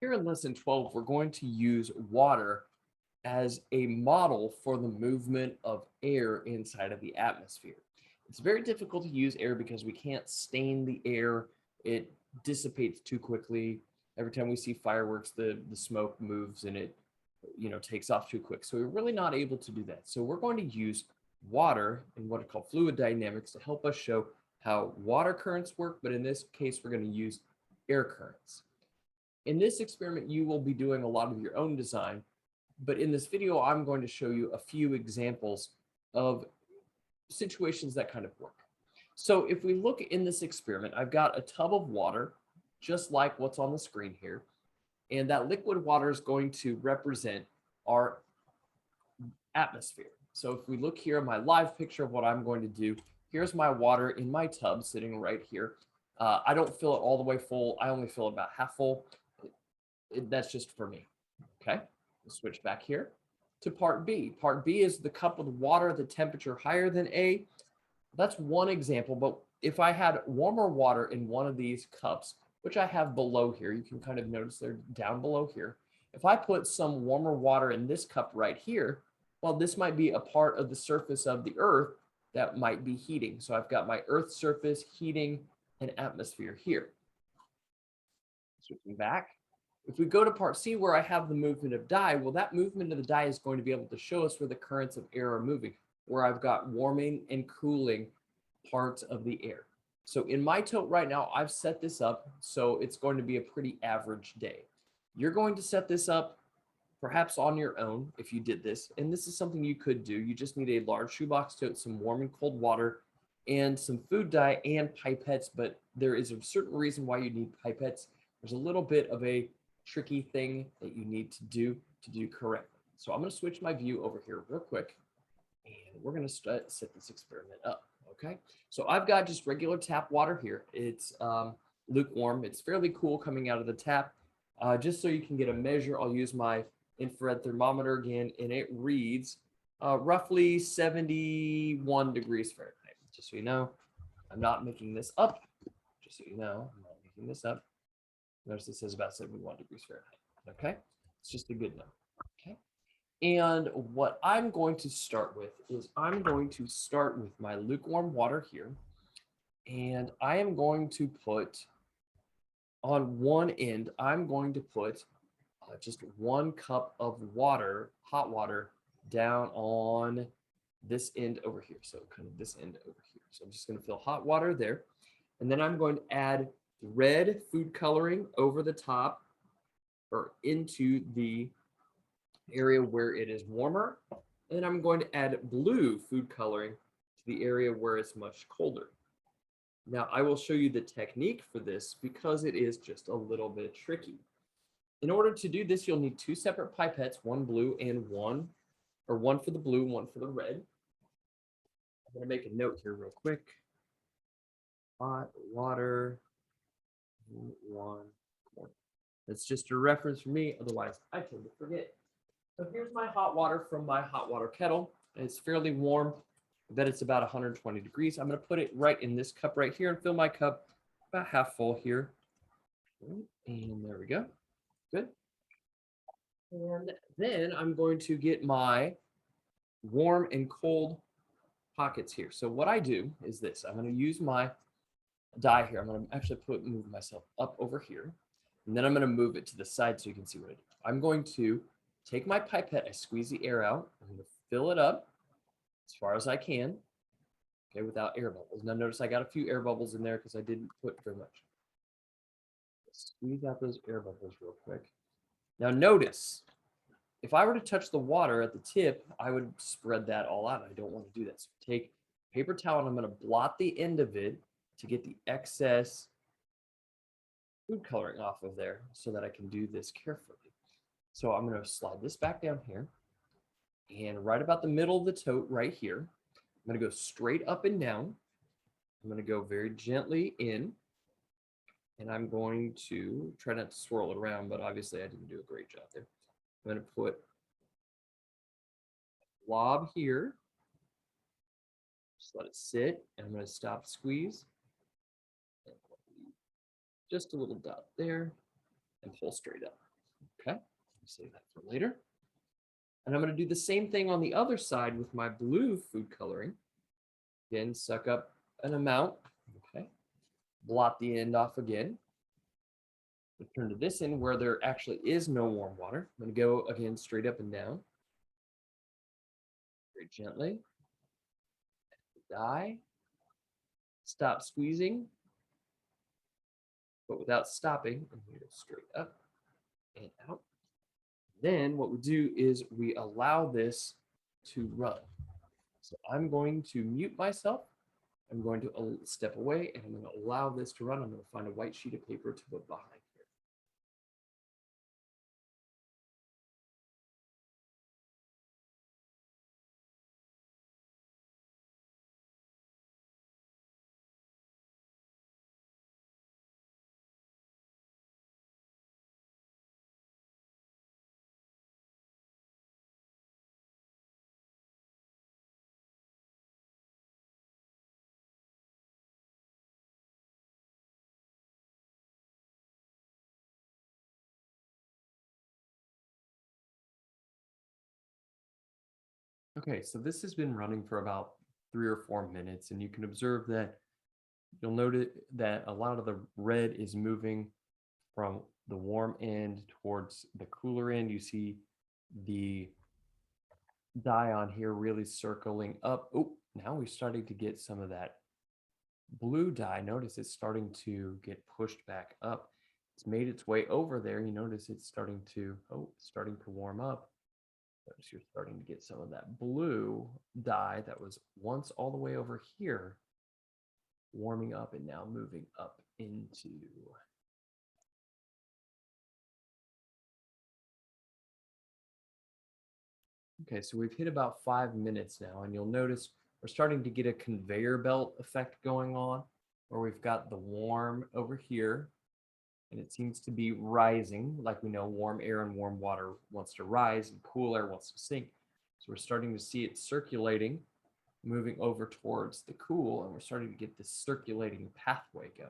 Here in lesson 12, we're going to use water as a model for the movement of air inside of the atmosphere. It's very difficult to use air because we can't stain the air. It dissipates too quickly. Every time we see fireworks, the smoke moves and it takes off too quick. So we're really not able to do that. So we're going to use water and what are called fluid dynamics to help us show how water currents work, but in this case, we're going to use air currents. In this experiment, you will be doing a lot of your own design, but in this video, I'm going to show you a few examples of situations that kind of work. So if we look in this experiment, I've got a tub of water, just like what's on the screen here, and that liquid water is going to represent our atmosphere. So if we look here at my live picture of what I'm going to do, here's my water in my tub sitting right here. I don't fill it all the way full. I only fill it about half full. That's just for me. Okay, we'll switch back here to part B. Part B is the cup with water at the temperature higher than A. That's one example, but if I had warmer water in one of these cups, which I have below here, you can kind of notice they're down below here. If I put some warmer water in this cup right here, well, this might be a part of the surface of the Earth that might be heating. So I've got my Earth surface heating and atmosphere here. Switching back. If we go to part C where I have the movement of dye, well, that movement of the dye is going to be able to show us where the currents of air are moving, where I've got warming and cooling parts of the air. So in my tote right now, I've set this up so it's going to be a pretty average day. You're going to set this up perhaps on your own if you did this, and this is something you could do. You just need a large shoebox tote, some warm and cold water, and some food dye and pipettes, but there is a certain reason why you need pipettes. There's a little bit of a tricky thing that you need to do correctly. So I'm going to switch my view over here real quick, and we're going to set this experiment up. Okay, so I've got just regular tap water here. It's lukewarm. It's fairly cool coming out of the tap. Just so you can get a measure, I'll use my infrared thermometer again, and it reads roughly 71 degrees Fahrenheit. Just so you know, I'm not making this up. Just so you know, I'm not making this up. Notice it says about 71 degrees Fahrenheit. Okay, it's just a good number. Okay, and what I'm going to start with is I'm going to start with my lukewarm water here, and I am going to put on one end, I'm going to put just 1 cup of water, hot water, down on this end over here. So kind of this end over here. So I'm just going to fill hot water there. And then I'm going to add red food coloring over the top or into the area where it is warmer. And I'm going to add blue food coloring to the area where it's much colder. Now I will show you the technique for this because it is just a little bit tricky. In order to do this, you'll need 2 separate pipettes, one blue and one for the blue, one for the red. I'm going to make a note here real quick. Hot water, 1 quart. That's just a reference for me, otherwise I tend to forget. So here's my hot water from my hot water kettle. It's fairly warm. I bet it's about 120 degrees. I'm going to put it right in this cup right here and fill my cup about half full here. And there we go. Good. And then I'm going to get my warm and cold pockets here. So what I do is this. I'm going to use my dye here. I'm going to actually move myself up over here. And then I'm going to move it to the side so you can see what I do. I'm going to take my pipette. I squeeze the air out. I'm going to fill it up as far as I can. Okay, without air bubbles. Now notice I got a few air bubbles in there because I didn't put very much. Squeeze out those air bubbles real quick. Now notice, if I were to touch the water at the tip, I would spread that all out. I don't want to do that. So take a paper towel and I'm going to blot the end of it to get the excess food coloring off of there so that I can do this carefully. So I'm going to slide this back down here. And right about the middle of the tote right here, I'm going to go straight up and down. I'm going to go very gently in. And I'm going to try not to swirl it around, but obviously I didn't do a great job there. I'm going to put a blob here. Just let it sit. And I'm going to stop squeeze. Just a little dot there and pull straight up. Okay, save that for later. And I'm going to do the same thing on the other side with my blue food coloring. Again, suck up an amount. Okay, blot the end off again. Return to this end where there actually is no warm water. I'm going to go again straight up and down. Very gently. Dye. Stop squeezing, but without stopping. And we go straight up and out. Then what we do is we allow this to run. So I'm going to mute myself. I'm going to step away and I'm going to allow this to run. I'm going to find a white sheet of paper to put behind here. Okay, so this has been running for about 3 or 4 minutes, and you can observe that you'll notice that a lot of the red is moving from the warm end towards the cooler end. You see the dye on here really circling up. Oh, now we're starting to get some of that blue dye. Notice it's starting to get pushed back up. It's made its way over there. You notice it's starting to, starting to warm up. Notice you're starting to get some of that blue dye that was once all the way over here, warming up and now moving up into. Okay, so we've hit about 5 minutes now, and you'll notice we're starting to get a conveyor belt effect going on, where we've got the warm over here, and it seems to be rising. Like we know, warm air and warm water wants to rise, and cool air wants to sink. So we're starting to see it circulating, moving over towards the cool, and we're starting to get this circulating pathway going.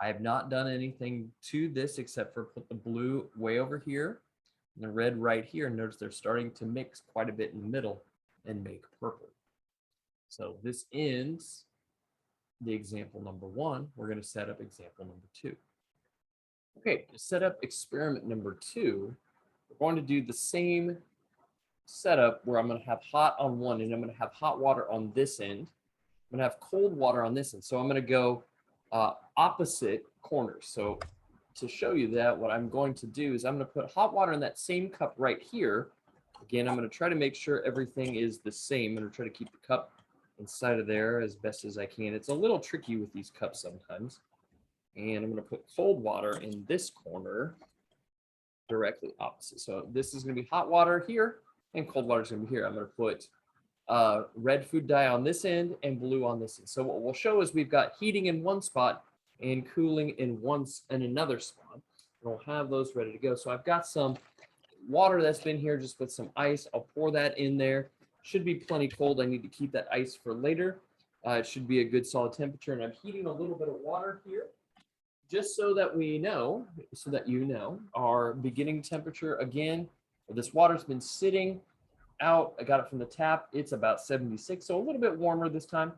I have not done anything to this except for put the blue way over here and the red right here. Notice they're starting to mix quite a bit in the middle and make purple. So this ends the example number 1. We're going to set up example number 2. Okay, to set up experiment number 2, we're going to do the same setup where I'm going to have hot on one end. I'm going to have hot water on this end. I'm going to have cold water on this end. So I'm going to go opposite corners. So to show you that, what I'm going to do is I'm going to put hot water in that same cup right here. Again, I'm going to try to make sure everything is the same. I'm going to try to keep the cup inside of there as best as I can. It's a little tricky with these cups sometimes. And I'm going to put cold water in this corner directly opposite. So this is going to be hot water here and cold water is going to be here. I'm going to put red food dye on this end and blue on this end. So what we'll show is we've got heating in one spot and cooling in another spot. And we'll have those ready to go. So I've got some water that's been here just with some ice. I'll pour that in there. Should be plenty cold. I need to keep that ice for later. It should be a good solid temperature. And I'm heating a little bit of water here just so that we know, so that you know, our beginning temperature again. This water's been sitting out. I got it from the tap. It's about 76, so a little bit warmer this time.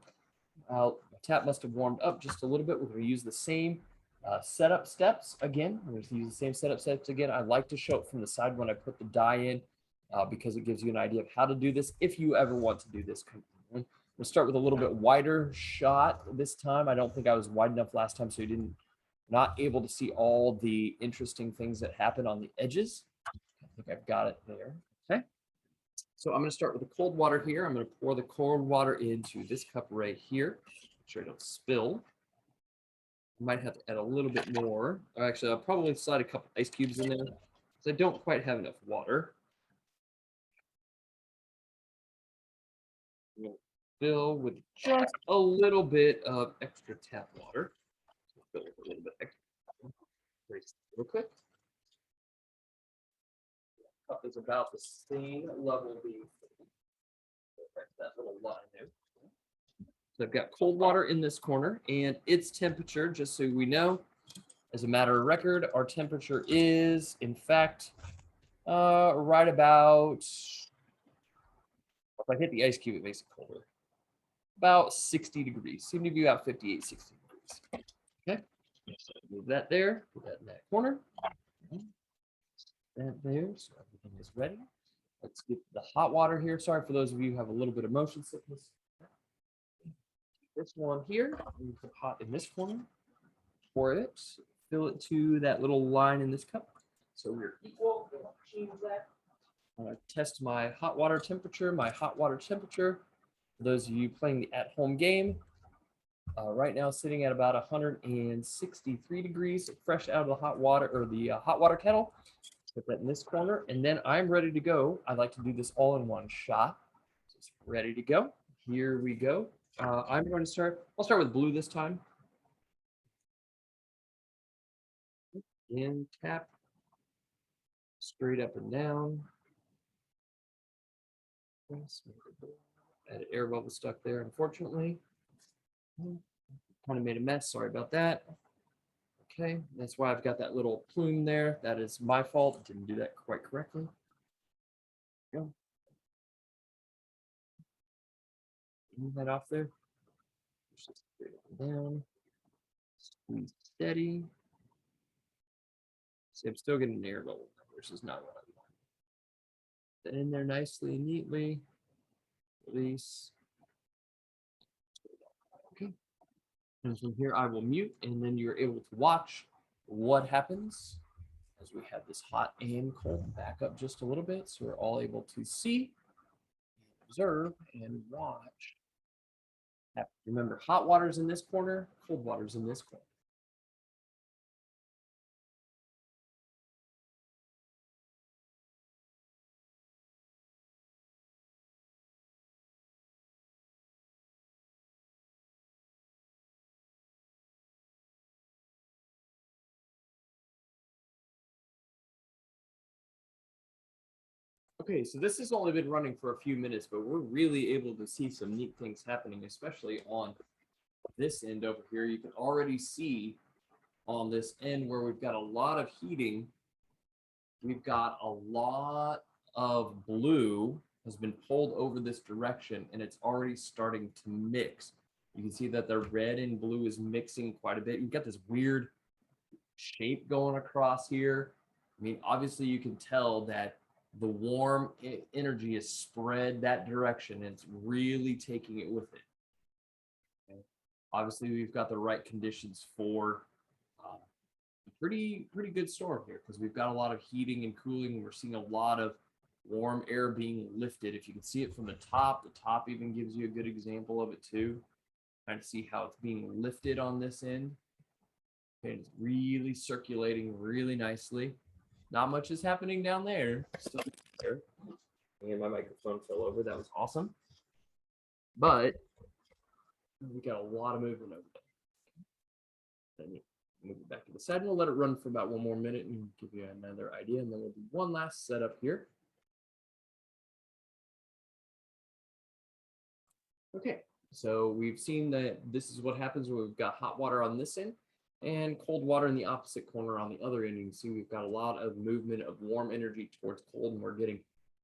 The tap must have warmed up just a little bit. We're going to use the same setup steps again. We're going to use the same setup steps again. I like to show it from the side when I put the dye in because it gives you an idea of how to do this if you ever want to do this. We'll start with a little bit wider shot this time. I don't think I was wide enough last time, so you not able to see all the interesting things that happen on the edges. I think I've got it there. Okay. So I'm going to start with the cold water here. I'm going to pour the cold water into this cup right here. Make sure I don't spill. I might have to add a little bit more. Actually, I'll probably slide a couple ice cubes in there because I don't quite have enough water. I'm going to fill with just a little bit of extra tap water. Fill with a little bit extra. Real quick. Cup is about the same level being that little line there. So I've got cold water in this corner and its temperature, just so we know, As a matter of record, our temperature is, in fact, right about, if I hit the ice cube, it makes it colder. About 60 degrees. Seem to be about 58, 60 degrees. Okay, so move that there, put that in that corner. That there, so everything is ready. Let's get the hot water here. Sorry for those of you who have a little bit of motion sickness. This one here, we put hot in this corner. Pour it, fill it to that little line in this cup. So we're equal. Change that. Test my hot water temperature. My hot water temperature, for those of you playing the at-home game, right now sitting at about 163 degrees, fresh out of the hot water or the hot water kettle. Put that in this corner, and then I'm ready to go. I like to do this all in one shot. Just ready to go. Here we go. I'm going to start. I'll start with blue this time. In, tap, straight up and down. Had an air bubble stuck there, unfortunately. Kind of made a mess. Sorry about that. Okay, that's why I've got that little plume there. That is my fault. Didn't do that quite correctly. Go. Move that off there. Push this straight up and down. Squeeze steady. See, I'm still getting an air bubble, which is not what I want. Get in there nicely and neatly. Release. Okay. And from here, I will mute, and then you're able to watch what happens as we have this hot and cold. Back up just a little bit so we're all able to see, observe, and watch. Remember, hot water's in this corner, cold water's in this corner. Okay, so this has only been running for a few minutes, but we're really able to see some neat things happening, especially on this end over here. You can already see on this end where we've got a lot of heating, we've got a lot of blue has been pulled over this direction, and it's already starting to mix. You can see that the red and blue is mixing quite a bit. You've got this weird shape going across here. I mean, obviously you can tell that the warm energy is spread that direction, and it's really taking it with it. Okay. Obviously, we've got the right conditions for a pretty good storm here, because we've got a lot of heating and cooling. We're seeing a lot of warm air being lifted. If you can see it from the top even gives you a good example of it too. Trying to see how it's being lifted on this end. Okay, it's really circulating really nicely. Not much is happening down there. Still there. And my microphone fell over. That was awesome. But we got a lot of movement over there. Then move it back to the side, and we'll let it run for about one more minute and give you another idea. And then we'll do one last setup here. Okay, so we've seen that this is what happens when we've got hot water on this end and cold water in the opposite corner on the other end. You can see we've got a lot of movement of warm energy towards cold, and we're getting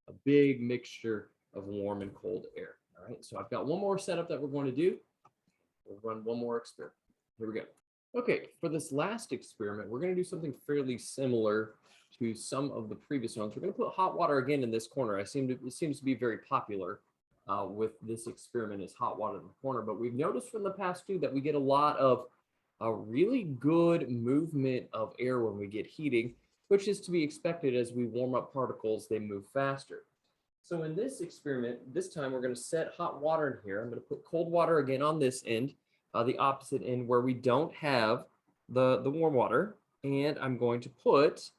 a big mixture of warm and cold air. All right, so I've got one more setup that we're going to do. We'll run one more experiment. Here we go. Okay, for this last experiment, we're going to do something fairly similar to some of the previous ones. We're going to put hot water again in this corner. It seems to be very popular with this experiment is hot water in the corner, but we've noticed from the past too that we get a lot of a really good movement of air when we get heating, which is to be expected. As we warm up particles, they move faster. So in this experiment, this time we're going to set hot water in here. I'm going to put cold water again on this end, the opposite end where we don't have the warm water. And I'm going to put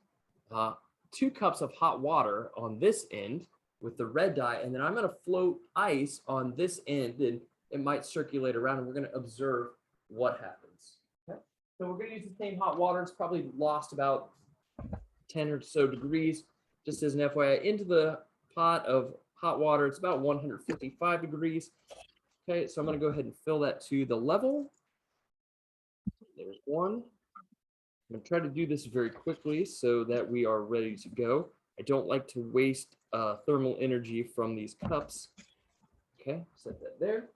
2 cups of hot water on this end with the red dye. And then I'm going to float ice on this end, and it might circulate around, and we're going to observe what happens. Okay. So we're going to use the same hot water. It's probably lost about 10 or so degrees. Just as an FYI, into the pot of hot water, it's about 155 degrees. Okay, so I'm going to go ahead and fill that to the level. There's one. I'm going to try to do this very quickly so that we are ready to go. I don't like to waste thermal energy from these cups. Okay, set that there,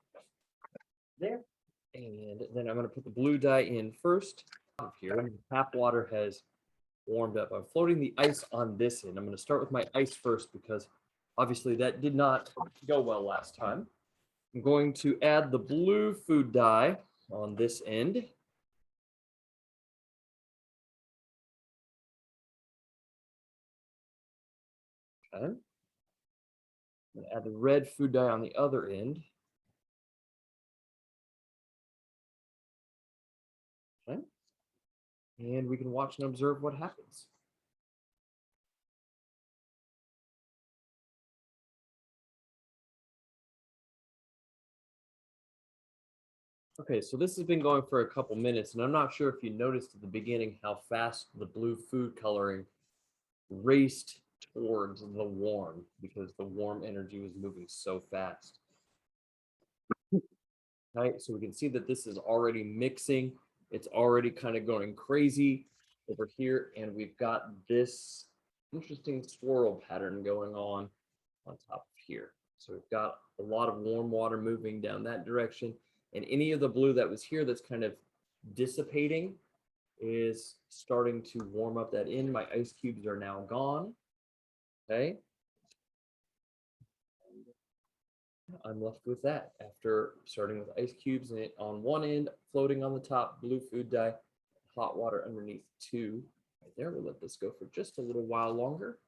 there. And then I'm going to put the blue dye in first. Here, the tap water has warmed up. I'm floating the ice on this end. I'm going to start with my ice first because obviously that did not go well last time. I'm going to add the blue food dye on this end. Okay. I'm going to add the red food dye on the other end. Okay. And we can watch and observe what happens. Okay, so this has been going for a couple minutes, and I'm not sure if you noticed at the beginning how fast the blue food coloring raced towards the warm because the warm energy was moving so fast. Right, so we can see that this is already mixing. It's already kind of going crazy over here, and we've got this interesting swirl pattern going on top of here. So we've got a lot of warm water moving down that direction, and any of the blue that was here that's kind of dissipating is starting to warm up that end. My ice cubes are now gone. Okay. I'm left with that after starting with ice cubes and it on one end, floating on the top, blue food dye, hot water underneath too. Right there, we'll let this go for just a little while longer.